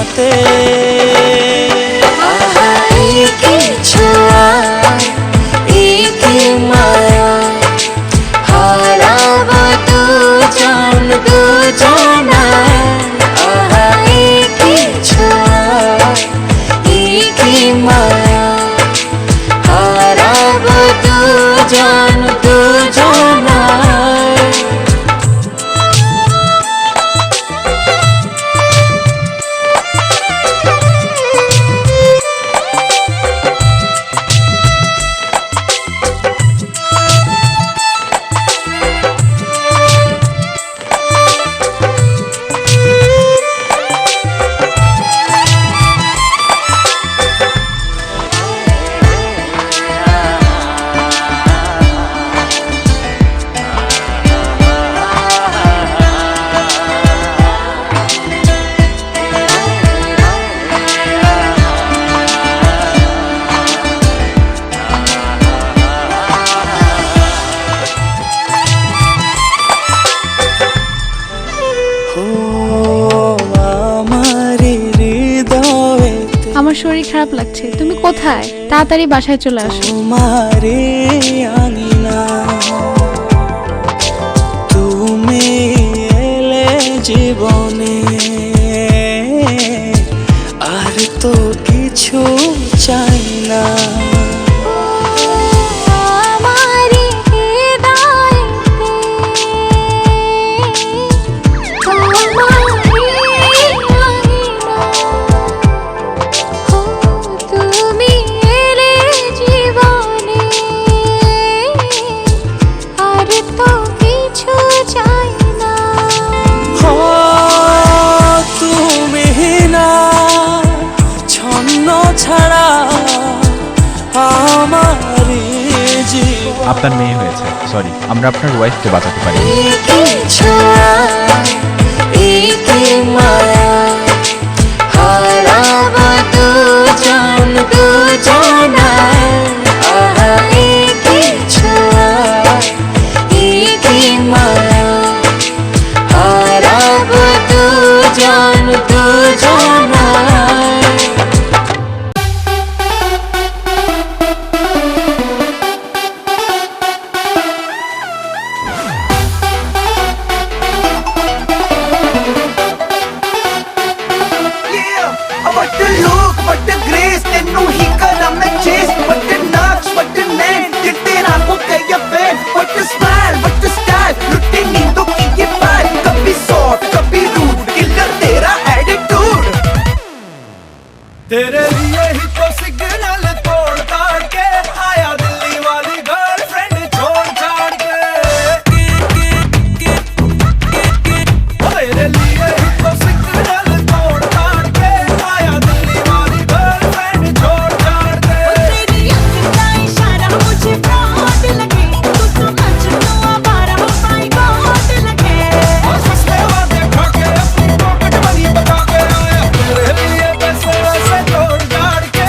হাতে আমার শরীর খারাপ লাগছে, তুমি কোথায়? তাড়াতাড়ি বাসায় চলে আসো। তোমারে আঙিনা তুমি এলে জীবনে, আর তো কিছু চাই না। আপনার মেয়ে হয়েছে, সরি, আমরা আপনার ওয়াইফকে বাঁচাতে পারি। तेरे लिए ही तो सिग्नल तोड़ ताड़ के आया दिल्ली वाली गर्लफ्रेंड छोड़ छाड़ के। तेरे लिए ही तो सिग्नल तोड़ ताड़ के आया दिल्ली वाली गर्लफ्रेंड छोड़ छाड़ के। तेरी आँख का इशारा मुझे बहुत लगे, तू तो मजनू आवारा माय गॉड लगे। और सस्ते वादे खा के अपनी पॉकेट मनी बता के आया, तेरे लिए पैसे वैसे तोड़ ताड़ के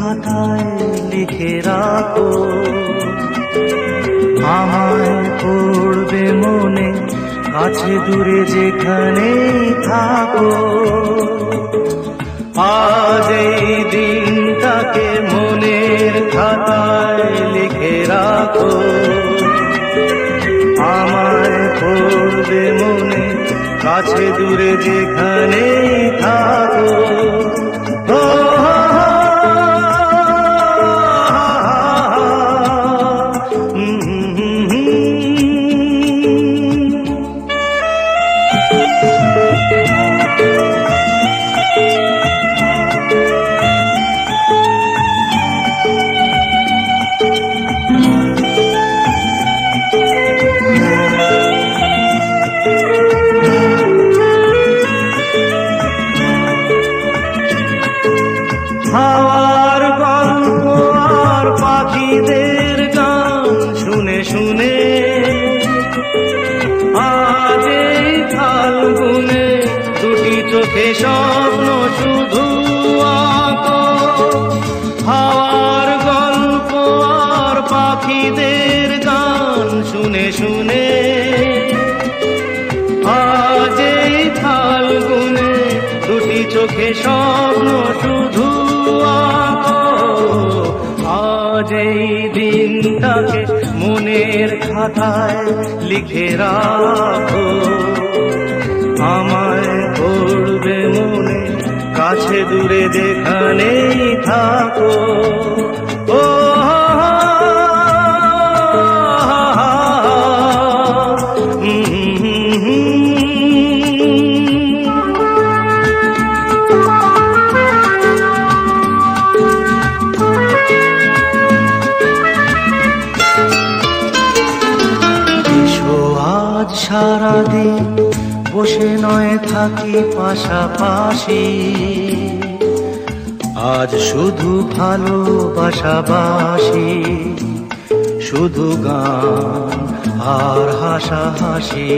খাতায় লিখে রাখো, আমায় পড়বে মনে, কাছে দূরে যেখানেই থাকো। আজ এই দিনটাকে মনের খাতায় লিখে রাখো, আমায় পড়বে মনে, কাছে দূরে যেখানেই থাকো। ও হাওয়ার গল্প আর পাখিদের গান শুনে শুনে আজ এই ফাল্গুনে দুটি চোখে স্বপ্ন শুধু আঁকো। হাওয়ার গল্প আর পাখিদের গান শুনে শুনে আজ এই ফাল্গুনে দুটি চোখে স্বপ্ন শুধু আঁকো। আজ এই দিনটাকে মনের খাতায় লিখে রাখো, আমায় পড়বে মনে, কাছে দূরে যেখানেই থাকো। ও সারাদিন বসে নয় থাকি পাশাপাশি, আজ শুধু ভালোবাসাবাসি, শুধু গান আর হাসাহাসি।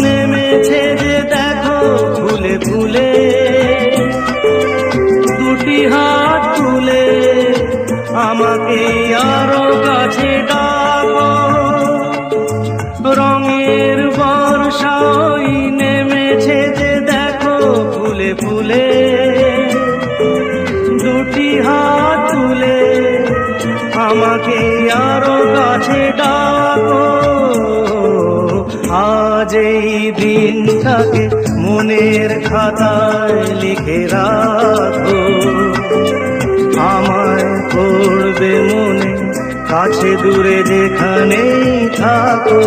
নেমেছে যে দেখো ফুলে ফুলে, দুটি হাত তুলে আমাকে আরো কাছে ডাকো। রঙের বর্ষাই নেমেছে যে দেখো ফুলে ফুলে, দুটি হাত তুলে আমাকে আরো কাছে ডাকো। আজ এই দিনটাকে মনের খাতায় লিখে রাখো, আমায় পড়বে মনে, কাছে দূরে যেখানেই থাকো।